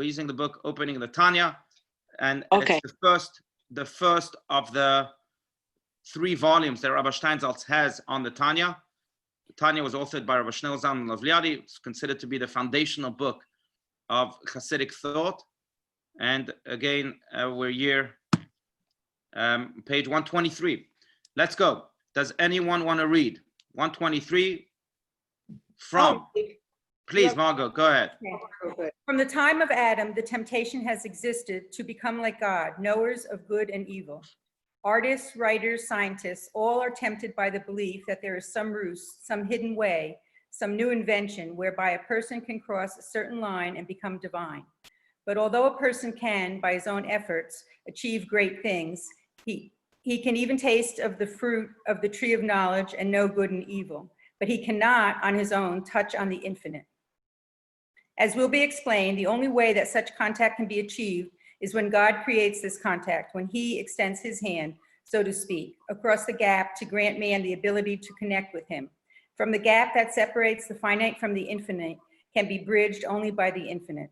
We're using the book Opening the Tanya, and Okay. it's the first of the 3 volumes that Rabbi Steinsaltz has on the Tanya. The Tanya was authored by Rabbi Shneur Zalman Lavliadi. It's considered to be the foundational book of Hasidic thought. And again, we're here, page 123. Let's go. Does anyone want to read 123 from? Please, Margot, go ahead. Okay. From the time of Adam, the temptation has existed to become like God, knowers of good and evil. Artists, writers, scientists, all are tempted by the belief that there is some ruse, some hidden way, some new invention whereby a person can cross a certain line and become divine. But although a person can, by his own efforts, achieve great things, he can even taste of the fruit of the tree of knowledge and know good and evil, but he cannot on his own touch on the infinite. As will be explained, the only way that such contact can be achieved is when God creates this contact, when he extends his hand, so to speak, across the gap to grant man the ability to connect with him. From the gap that separates the finite from the infinite can be bridged only by the infinite.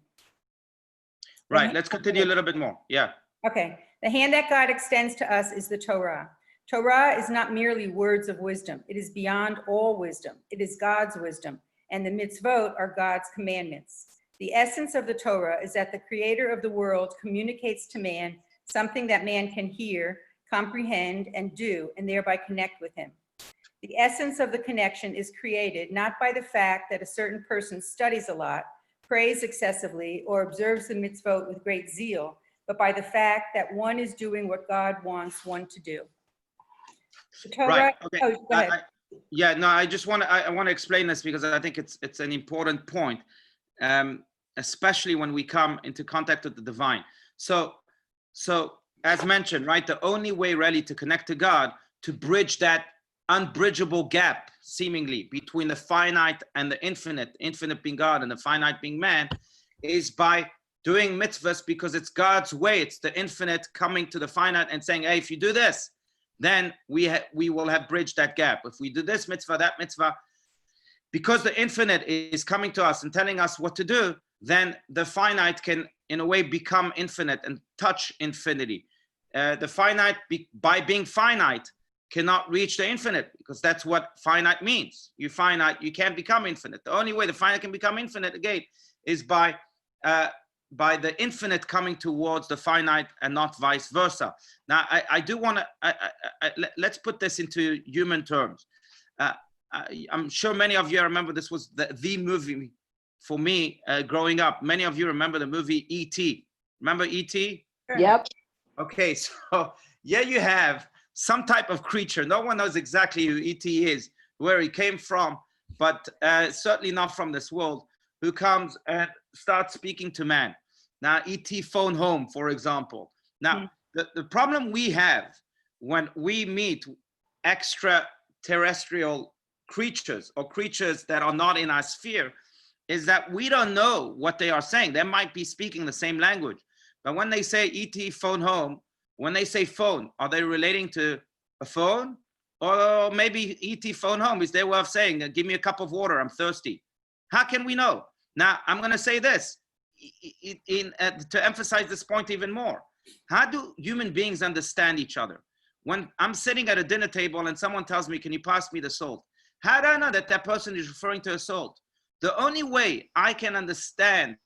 Right, let's continue a little bit more. Yeah. Okay, the hand that God extends to us is the Torah. Torah is not merely words of wisdom. It is beyond all wisdom. It is God's wisdom, and the mitzvot are God's commandments. The essence of the Torah is that the creator of the world communicates to man something that man can hear, comprehend, and do, and thereby connect with him. The essence of the connection is created not by the fact that a certain person studies a lot, prays excessively, or observes the mitzvot with great zeal, but by the fact that one is doing what God wants one to do. The Torah, right. Okay. Oh, go ahead. Yeah, no, I just want to, I want to explain this because I think it's an important point, especially when we come into contact with the divine. So as mentioned, right, the only way really to connect to God, to bridge that unbridgeable gap seemingly between the finite and the infinite being God and the finite being man, is by doing mitzvahs, because it's God's way. It's the infinite coming to the finite and saying, hey, if you do this, then we will have bridged that gap. If we do this mitzvah, that mitzvah, because the infinite is coming to us and telling us what to do, then the finite can in a way become infinite and touch infinity. The finite, by being finite, cannot reach the infinite, because that's what finite means. You're finite, you can't become infinite. The only way the finite can become infinite again is by the infinite coming towards the finite and not vice versa. Now, I do want to, let's put this into human terms. I'm sure many of you remember this was the movie for me growing up. Many of you remember the movie E.T. Remember E.T.? Yep. Okay, so yeah, you have some type of creature. No one knows exactly who E.T. is, where he came from, but certainly not from this world, who comes and starts speaking to man. Now, E.T. phone home, for example. Now, the problem we have when we meet extraterrestrial creatures or creatures that are not in our sphere is that we don't know what they are saying. They might be speaking the same language, but when they say E.T. phone home, when they say phone, are they relating to a phone? Or maybe E.T. phone home is their way of saying, give me a cup of water, I'm thirsty. How can we know? Now, I'm going to say this to emphasize this point even more. How do human beings understand each other? When I'm sitting at a dinner table and someone tells me, can you pass me the salt? How do I know that that person is referring to a salt? The only way I can understand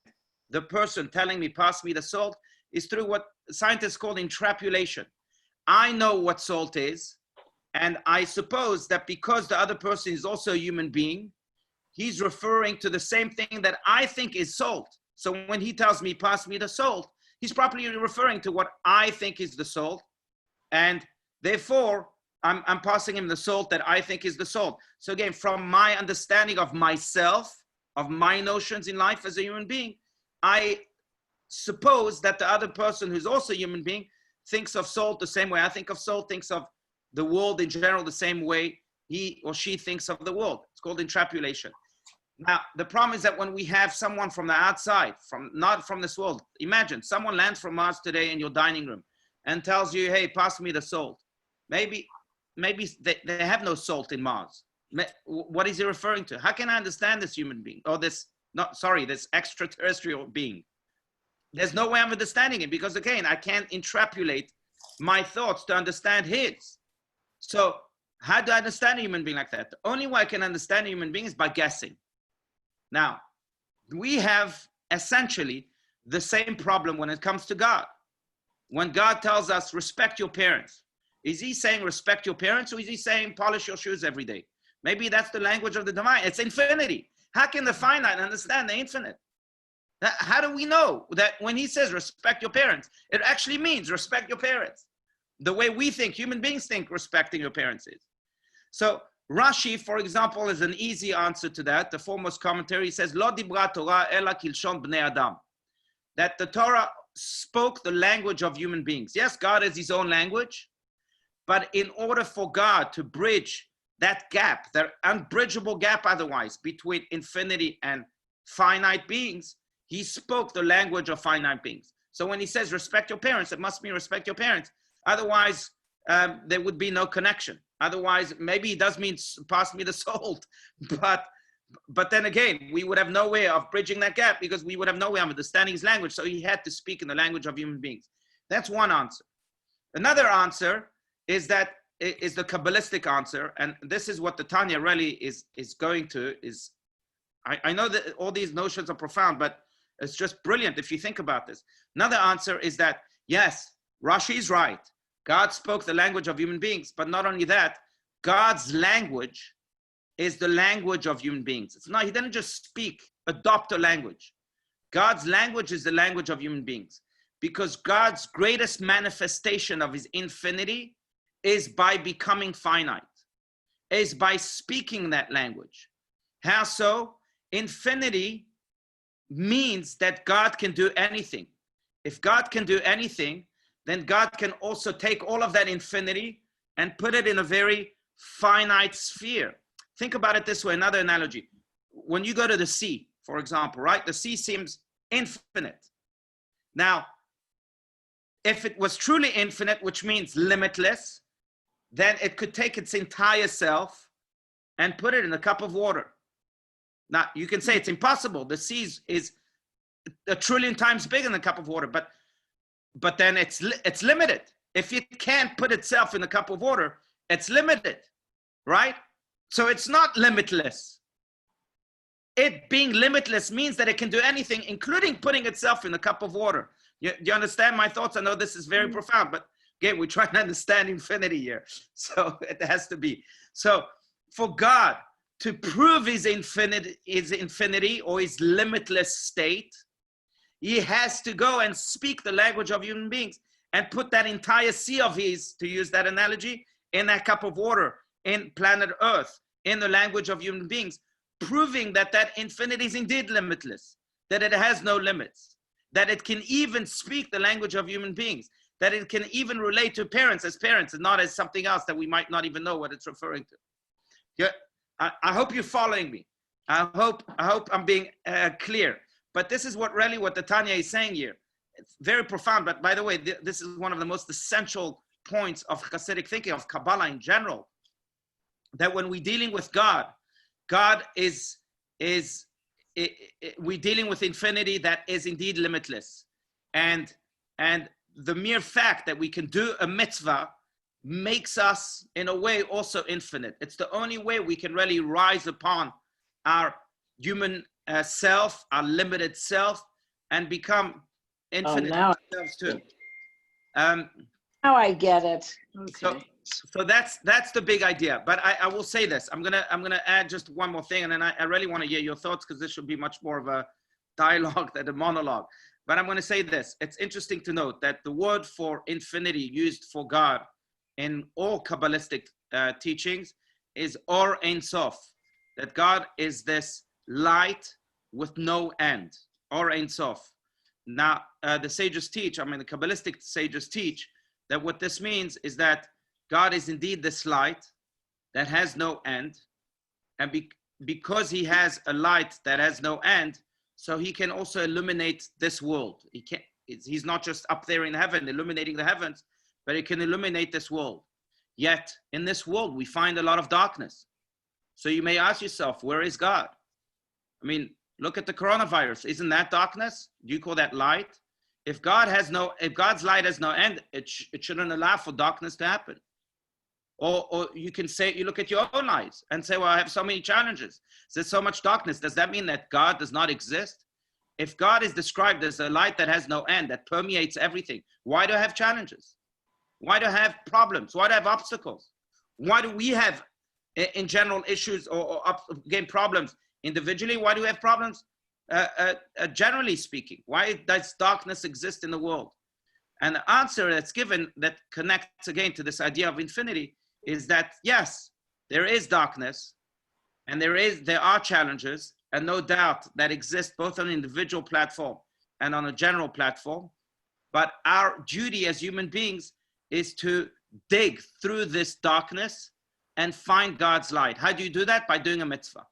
the person telling me, pass me the salt, is through what scientists call intrapolation. I know what salt is, and I suppose that because the other person is also a human being, he's referring to the same thing that I think is salt. So when he tells me, pass me the salt, he's probably referring to what I think is the salt. And therefore, I'm passing him the salt that I think is the salt. So again, from my understanding of myself, of my notions in life as a human being, I suppose that the other person who's also a human being thinks of salt the same way I think of salt, thinks of the world in general the same way he or she thinks of the world. It's called intrapolation. Now, the problem is that when we have someone from the outside, not from this world, imagine someone lands from Mars today in your dining room and tells you, hey, pass me the salt. Maybe they have no salt in Mars. What is he referring to? How can I understand this human being or this extraterrestrial being? there's no way I'm understanding it, because again, I can't interpolate my thoughts to understand his. So how do I understand a human being like that? The only way I can understand a human being is by guessing. Now, we have essentially the same problem when it comes to God. When God tells us, respect your parents, is he saying respect your parents, or is he saying polish your shoes every day? Maybe that's the language of the divine. It's infinity. How can the finite understand the infinite? How do we know that when he says respect your parents, it actually means respect your parents? The way we think, human beings think respecting your parents is. So Rashi, for example, is an easy answer to that. The foremost commentary says, Lo dibra Torah ela kilshon bnei adam. That the Torah spoke the language of human beings. Yes, God has his own language, but in order for God to bridge that gap, that unbridgeable gap otherwise between infinity and finite beings, he spoke the language of finite beings. So when he says respect your parents, it must mean respect your parents. Otherwise, there would be no connection. Otherwise, maybe he does mean pass me the salt, but then again, we would have no way of bridging that gap, because we would have no way of understanding his language. So he had to speak in the language of human beings. That's one answer. Another answer is the Kabbalistic answer, and this is what the Tanya really is going to. I know that all these notions are profound, but it's just brilliant if you think about this. Another answer is that, yes, Rashi is right. God spoke the language of human beings, but not only that, God's language is the language of human beings. It's not, he didn't just adopt a language. God's language is the language of human beings, because God's greatest manifestation of his infinity is by becoming finite, is by speaking that language. How so? Infinity means that God can do anything. If God can do anything, then God can also take all of that infinity and put it in a very finite sphere. Think about it this way, another analogy. When you go to the sea, for example, right? The sea seems infinite. Now, if it was truly infinite, which means limitless, then it could take its entire self and put it in a cup of water. Now, you can say it's impossible. The sea is 1 trillion times bigger than a cup of water, but then it's limited. If it can't put itself in a cup of water, it's limited, right? So it's not limitless. It being limitless means that it can do anything, including putting itself in a cup of water. You understand my thoughts? I know this is very profound, but again, we're trying to understand infinity here. So it has to be. So for God to prove his infinity or his limitless state, he has to go and speak the language of human beings and put that entire sea of his, to use that analogy, in that cup of water, in planet Earth, in the language of human beings, proving that that infinity is indeed limitless, that it has no limits, that it can even speak the language of human beings, that it can even relate to parents as parents and not as something else that we might not even know what it's referring to. Yeah, I hope you're following me. I hope I'm being clear. But this is what the Tanya is saying here. It's very profound. But by the way, this is one of the most essential points of Hasidic thinking, of Kabbalah in general, that when we're dealing with God, we're dealing with infinity that is indeed limitless. And the mere fact that we can do a mitzvah makes us, in a way, also infinite. It's the only way we can really rise upon our human self, our limited self, and become infinite ourselves too. Now I get it. Okay. So that's the big idea. But I will say this. I'm gonna add just one more thing, and then I really want to hear your thoughts, because this should be much more of a dialogue than a monologue. But I'm going to say this. It's interesting to note that the word for infinity used for God in all Kabbalistic teachings is Or Ein Sof, that God is this light with no end, Or Ein Sof. Now, the sages teach, the Kabbalistic sages teach that what this means is that God is indeed this light that has no end, and because he has a light that has no end, so he can also illuminate this world. He's not just up there in heaven illuminating the heavens, but he can illuminate this world. Yet in this world we find a lot of darkness. So you may ask yourself, where is God? Look at the coronavirus. Isn't that darkness? Do you call that light? If God's light has no end, it shouldn't allow for darkness to happen. Or you can say, you look at your own lives and say, well, I have so many challenges. There's so much darkness. Does that mean that God does not exist? If God is described as a light that has no end, that permeates everything, why do I have challenges? Why do I have problems? Why do I have obstacles? Why do we have, in general, issues or again, problems individually? Why do we have problems, generally speaking? Why does darkness exist in the world? And the answer that's given that connects again to this idea of infinity is that, yes, there is darkness and there are challenges, and no doubt that exist both on an individual platform and on a general platform. But our duty as human beings is to dig through this darkness and find God's light. How do you do that? By doing a mitzvah.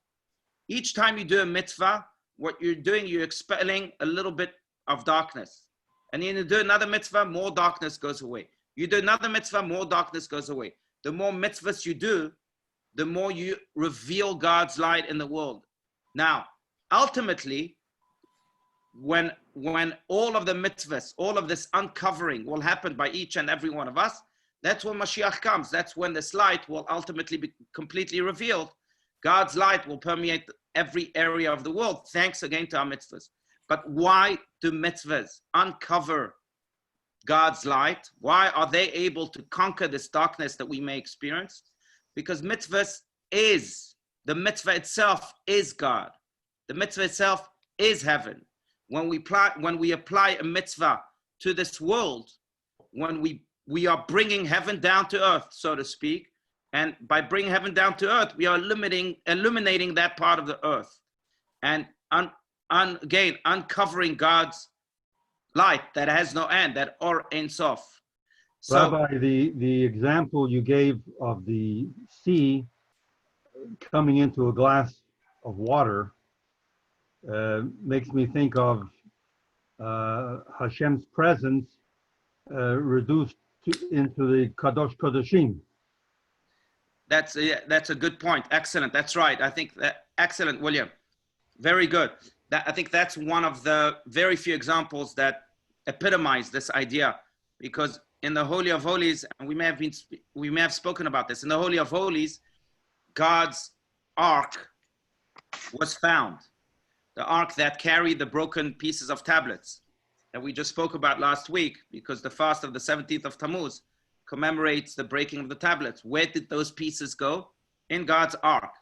Each time you do a mitzvah, what you're doing, you're expelling a little bit of darkness. And then you do another mitzvah, more darkness goes away. You do another mitzvah, more darkness goes away. The more mitzvahs you do, the more you reveal God's light in the world. Now, ultimately, when all of the mitzvahs, all of this uncovering will happen by each and every one of us, that's when Mashiach comes. That's when this light will ultimately be completely revealed. God's light will permeate every area of the world, thanks again to our mitzvahs. But why do mitzvahs uncover God's light? Why are they able to conquer this darkness that we may experience? Because the mitzvah itself is God. The mitzvah itself is heaven. When we apply a mitzvah to this world, when we are bringing heaven down to earth, so to speak, and by bringing heaven down to earth, we are illuminating that part of the earth, and again, uncovering God's light that has no end, that Or Ein Sof. So, Rabbi, the example you gave of the sea coming into a glass of water makes me think of Hashem's presence reduced into the Kadosh Kodashim. That's a good point. Excellent. That's right. I think that excellent, William. Very good. I think that's one of the very few examples that epitomize this idea, because in the Holy of Holies, and we may have spoken about this, in the Holy of Holies, God's ark was found. The ark that carried the broken pieces of tablets that we just spoke about last week, because the fast of the 17th of Tammuz commemorates the breaking of the tablets. Where did those pieces go? In God's ark,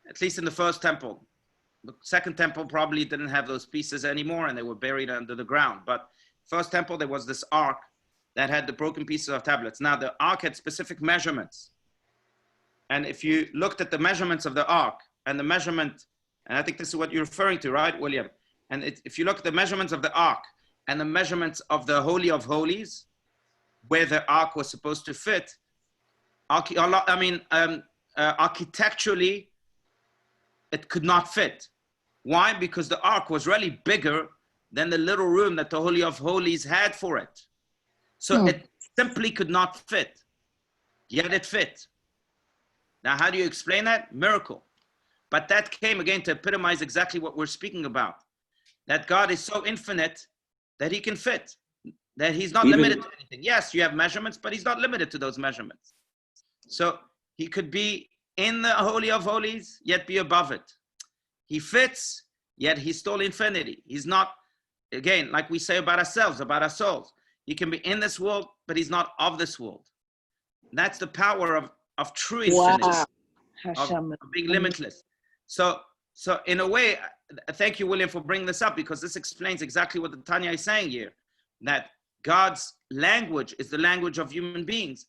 at least in the first temple. The second temple probably didn't have those pieces anymore, and they were buried under the ground. But first temple, there was this ark that had the broken pieces of tablets. Now, the ark had specific measurements. And if you looked at the measurements of the ark and the measurement, and I think this is what you're referring to, right, William? And if you look at the measurements of the ark and the measurements of the Holy of Holies, where the ark was supposed to fit, architecturally, it could not fit. Why? Because the ark was really bigger than the little room that the Holy of Holies had for it. So it simply could not fit, yet it fit. Now, how do you explain that? Miracle. But that came again to epitomize exactly what we're speaking about. That God is so infinite that he can fit, that he's not limited to anything. Yes, you have measurements, but he's not limited to those measurements. So he could be in the Holy of Holies, yet be above it. He fits, yet he's still infinity. He's not, again, like we say about ourselves, about our souls. He can be in this world, but he's not of this world. That's the power of true infinity, of being limitless. So in a way, thank you, William, for bringing this up, because this explains exactly what the Tanya is saying here, that God's language is the language of human beings,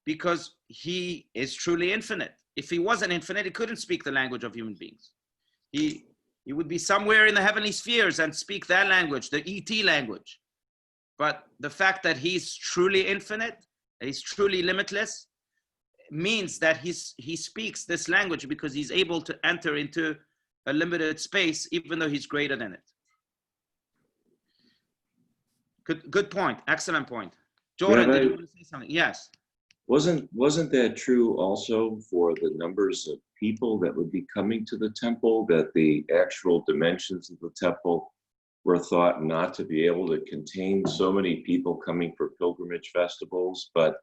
because he is truly infinite. If he wasn't infinite, he couldn't speak the language of human beings. He would be somewhere in the heavenly spheres and speak that language, the ET language. But the fact that he's truly infinite, he's truly limitless, means that he speaks this language because he's able to enter into a limited space, even though he's greater than it. Good point. Excellent point. Jordan, did you want to say something? Yes. Wasn't that true also for the numbers of people that would be coming to the temple, that the actual dimensions of the temple were thought not to be able to contain so many people coming for pilgrimage festivals, but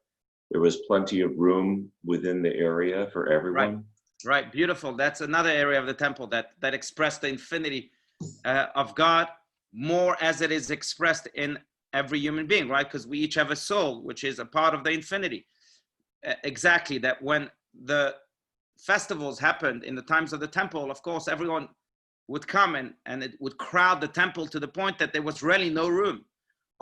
there was plenty of room within the area for everyone. Right, beautiful. That's another area of the temple that expressed the infinity of God more as it is expressed in every human being, right? Because we each have a soul, which is a part of the infinity. Exactly, that when the festivals happened in the times of the temple, of course, everyone would come and it would crowd the temple to the point that there was really no room.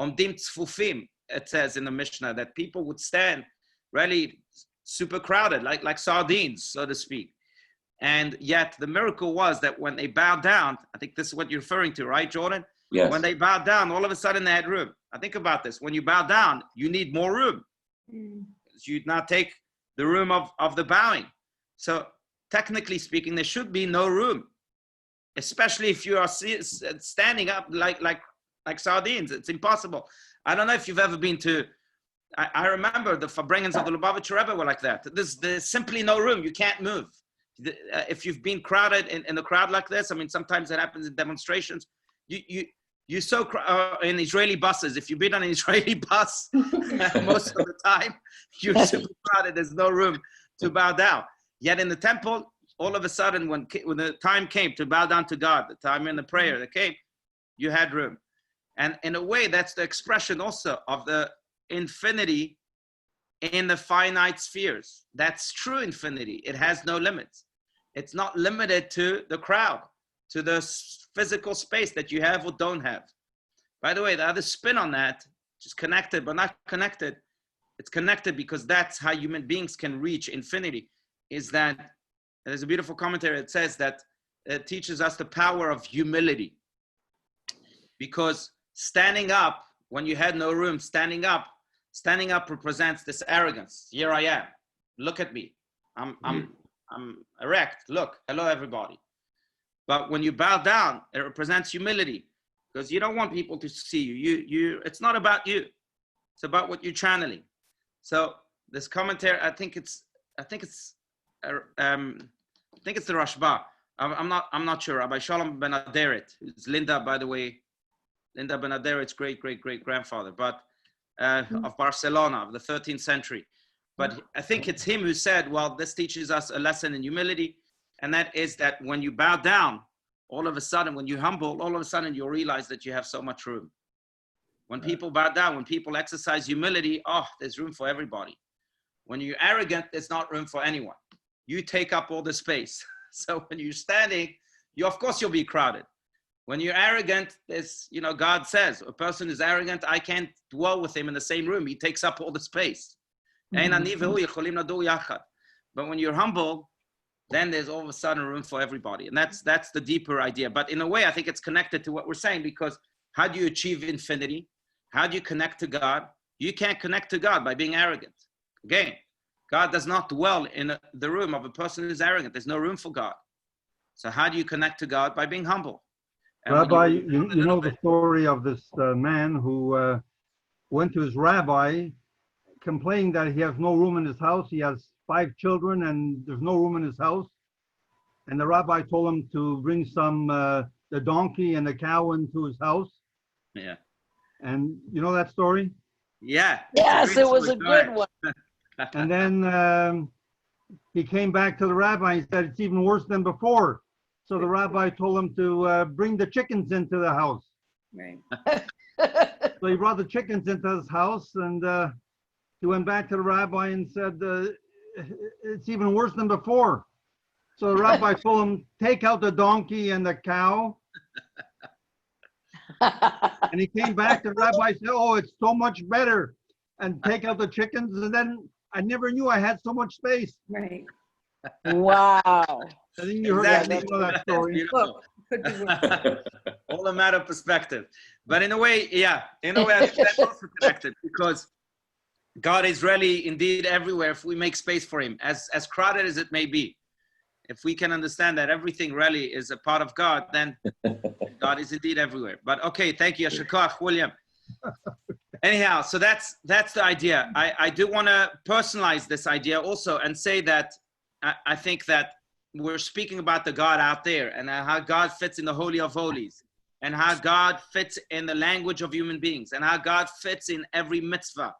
Omdim tzfufim, it says in the Mishnah, that people would stand really super crowded, like sardines, so to speak. And yet the miracle was that when they bowed down, I think this is what you're referring to, right, Jordan? Yes. When they bowed down, all of a sudden they had room. I think about this. When you bow down, you need more room. You now take the room of the bowing. So technically speaking, there should be no room, especially if you are standing up like sardines. It's impossible. I don't know if you've ever been to, I remember the Farbrengens of the Lubavitcher Rebbe were like that. There's simply no room. You can't move. If you've been crowded in a crowd like this, I mean, sometimes it happens in demonstrations. You're so in Israeli buses. If you've been on an Israeli bus, most of the time, you're super crowded. There's no room to bow down. Yet in the temple, all of a sudden, when the time came to bow down to God, the time in the prayer that came, you had room. And in a way, that's the expression also of the infinity in the finite spheres. That's true infinity. It has no limits. It's not limited to the crowd, to the physical space that you have or don't have. By the way, the other spin on that, which is connected but not connected, it's connected because that's how human beings can reach infinity, is that there's a beautiful commentary that says that it teaches us the power of humility. Because standing up, when you had no room, standing up represents this arrogance. Here I am. Look at me. I'm erect. Look, hello everybody. But when you bow down, it represents humility, because you don't want people to see you. It's not about you. It's about what you're channeling. So this commentary, I think it's the Rashba. I'm not sure. Rabbi Shalom Ben Aderet, who's Linda, by the way, Linda Ben Aderet's great grandfather, but of Barcelona of the 13th century. But I think it's him who said, well, this teaches us a lesson in humility. And that is that when you bow down, all of a sudden, when you humble, all of a sudden you'll realize that you have so much room. When people bow down, when people exercise humility, there's room for everybody. When you're arrogant, there's not room for anyone. You take up all the space. So when you're standing, of course you'll be crowded. When you're arrogant, God says, a person is arrogant, I can't dwell with him in the same room. He takes up all the space. But when you're humble, then there's all of a sudden room for everybody. And that's the deeper idea. But in a way, I think it's connected to what we're saying, because how do you achieve infinity? How do you connect to God? You can't connect to God by being arrogant. Again, God does not dwell in the room of a person who's arrogant. There's no room for God. So how do you connect to God? By being humble. And Rabbi, you know the story of this man who went to his rabbi complaining that he has no room in his house. He has 5 children and there's no room in his house. And the rabbi told him to bring the donkey and the cow into his house. Yeah. And you know that story? Yeah. Yes, it was a good one. And then he came back to the rabbi and said, it's even worse than before. So the rabbi told him to bring the chickens into the house. Right. So he brought the chickens into his house, and he went back to the rabbi and said, it's even worse than before. So the rabbi told him, take out the donkey and the cow. And he came back, the rabbi said, oh, it's so much better. And take out the chickens. And then I never knew I had so much space. Right. Wow. I think you heard that story. Look, could be worse. All a matter of perspective. But in a way, I think that's also connected, because God is really indeed everywhere if we make space for him, as crowded as it may be. If we can understand that everything really is a part of God, then God is indeed everywhere. But okay, thank you, Shakach, William. Anyhow, so that's the idea. I do want to personalize this idea also and say that I think that we're speaking about the God out there and how God fits in the Holy of Holies. and how God fits in the language of human beings, and how God fits in every mitzvah.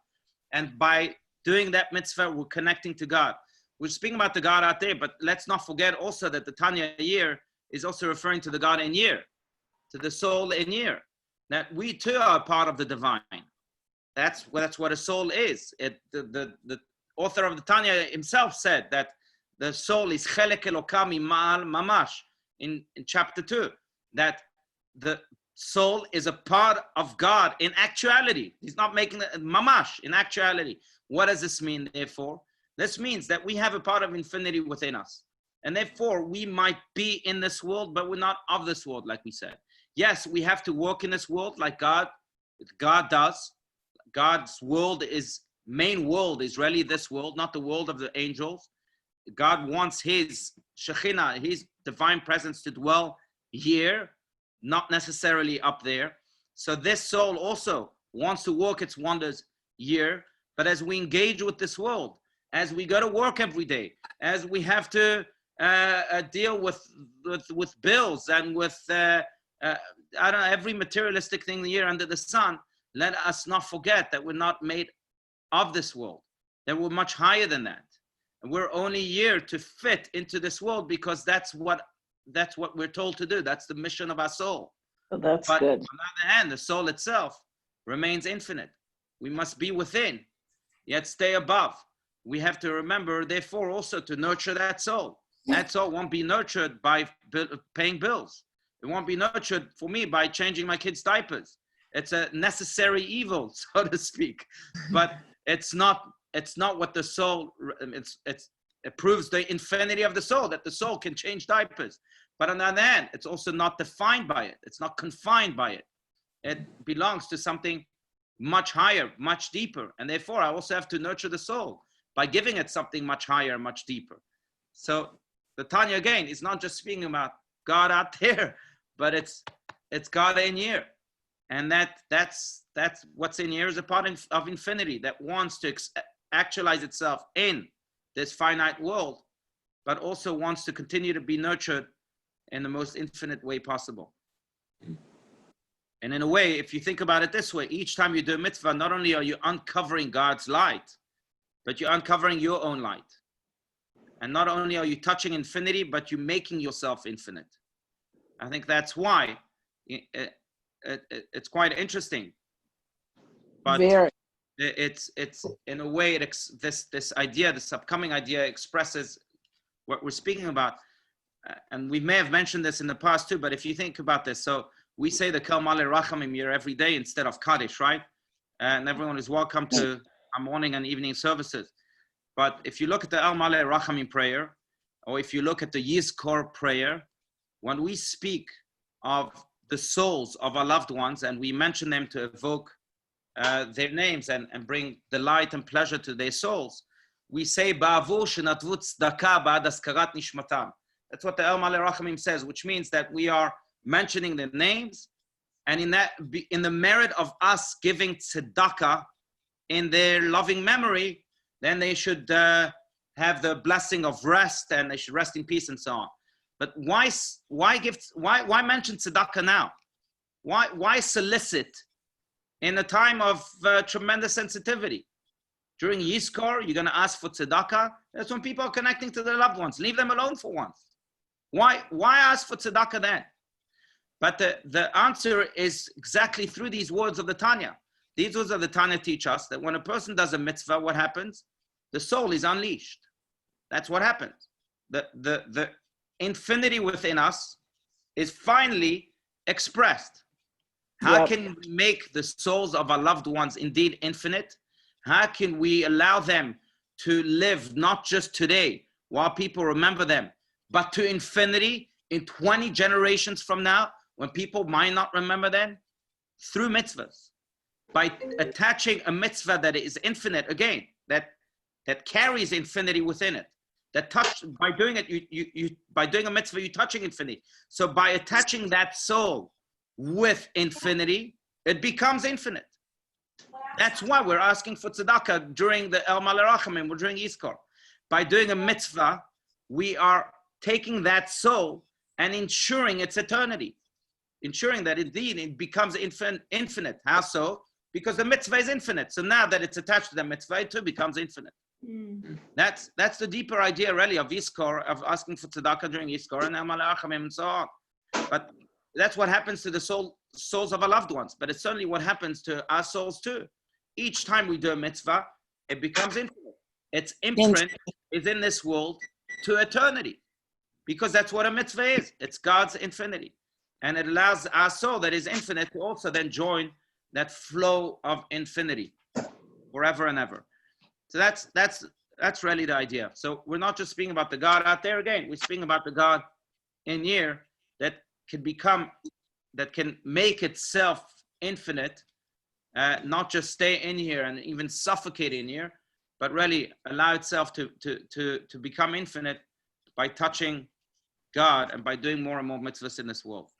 And by doing that mitzvah, we're connecting to God. We're speaking about the God out there, but let's not forget also that the Tanya year is also referring to the God in year, to the soul in year, that we too are part of the divine. That's what a soul is. The author of the Tanya himself said that the soul is chelek elokam ma'al mamash in chapter 2, that the soul is a part of God in actuality. He's not making it mamash in actuality. What does this mean, therefore? This means that we have a part of infinity within us. And therefore, we might be in this world, but we're not of this world, like we said. Yes, we have to work in this world like God does. God's main world is really this world, not the world of the angels. God wants his Shekhinah, his divine presence to dwell here, not necessarily up there. So this soul also wants to work its wonders here. But as we engage with this world, as we go to work every day, as we have to deal with bills and with every materialistic thing here under the sun, let us not forget that we're not made of this world, that we're much higher than that. And we're only here to fit into this world because that's what we're told to do. That's the mission of our soul. Oh, that's But good. on the other hand, the soul itself remains infinite. We must be within, yet stay above. We have to remember, therefore, also to nurture that soul. That soul won't be nurtured by paying bills. It won't be nurtured for me by changing my kids' diapers. It's a necessary evil, so to speak. But it's not what the soul, it proves the infinity of the soul, that the soul can change diapers. But on the other hand, it's also not defined by it. It's not confined by it. It belongs to something much higher, much deeper. And therefore, I also have to nurture the soul by giving it something much higher, much deeper. So the Tanya, again, is not just speaking about God out there, but it's God in here. And that's what's in here is a part of infinity that wants to actualize itself in this finite world, but also wants to continue to be nurtured in the most infinite way possible. And in a way, if you think about it this way, each time you do a mitzvah, not only are you uncovering God's light, but you're uncovering your own light. And not only are you touching infinity, but you're making yourself infinite. I think that's why it's quite interesting. But Very. it's in a way, this idea, this upcoming idea expresses what we're speaking about. And we may have mentioned this in the past too, but if you think about this, so we say the Kel Malei Rachamim here every day instead of Kaddish, right? And everyone is welcome to our morning and evening services. But if you look at the El Malei Rachamim prayer, or if you look at the Yizkor prayer, when we speak of the souls of our loved ones and we mention them to evoke their names and bring delight and pleasure to their souls, we say Ba'avur shenatvu tzedakah ba'ad askarat nishmatam. That's what the El Malei Rachamim says, which means that we are mentioning their names, and in the merit of us giving tzedakah in their loving memory, then they should have the blessing of rest, and they should rest in peace and so on. But why mention tzedakah now? Why solicit in a time of tremendous sensitivity? During Yizkor, you're going to ask for tzedakah. That's when people are connecting to their loved ones. Leave them alone for once. Why ask for tzedakah then? But the answer is exactly through these words of the Tanya. These words of the Tanya teach us that when a person does a mitzvah, what happens? The soul is unleashed. That's what happens. The infinity within us is finally expressed. How can we make the souls of our loved ones indeed infinite? How can we allow them to live not just today while people remember them, but to infinity in 20 generations from now when people might not remember them? Through mitzvahs. By attaching a mitzvah that is infinite, again, that carries infinity within it. By doing it, by doing a mitzvah, you're touching infinity. So by attaching that soul with infinity, it becomes infinite. That's why we're asking for tzedakah during the El Malei Rachamim, or during Yizkor. By doing a mitzvah, we are taking that soul and ensuring its eternity. ensuring that indeed it becomes infinite. How so? Because the mitzvah is infinite. So now that it's attached to the mitzvah, it too becomes infinite. That's the deeper idea really of Yizkor, of asking for tzedakah during Yizkor and so on. But that's what happens to the souls of our loved ones. But it's certainly what happens to our souls too. Each time we do a mitzvah, it becomes infinite. Its imprint is in this world to eternity. Because that's what a mitzvah is. It's God's infinity. And it allows our soul that is infinite to also then join that flow of infinity forever and ever. So that's really the idea. So we're not just speaking about the God out there again. We're speaking about the God in here that can make itself infinite, not just stay in here and even suffocate in here, but really allow itself to become infinite by touching God and by doing more and more mitzvahs in this world.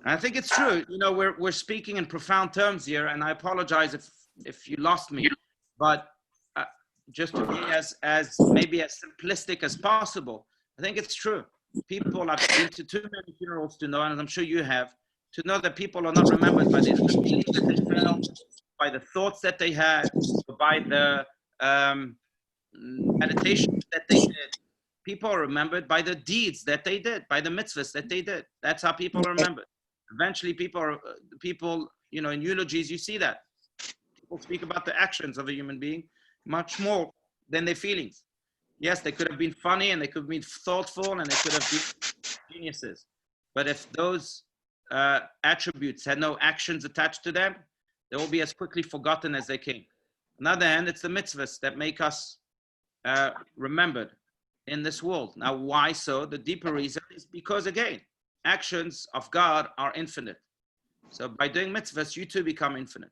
And I think it's true. You know, we're speaking in profound terms here, and I apologize if you lost me, but just to be as maybe as simplistic as possible, I think it's true. People have been to too many funerals to know, and I'm sure you have, to know that people are not remembered by the feelings that they felt, by the thoughts that they had, by the meditations that they did. People are remembered by the deeds that they did, by the mitzvahs that they did. That's how people are remembered. Eventually, people, you know, in eulogies, you see that. People speak about the actions of a human being much more than their feelings. Yes, they could have been funny and they could have been thoughtful and they could have been geniuses. But if those attributes had no actions attached to them, they will be as quickly forgotten as they came. On the other hand, it's the mitzvahs that make us remembered in this world. Now, why so? The deeper reason is because, again, actions of God are infinite. So by doing mitzvahs, you too become infinite.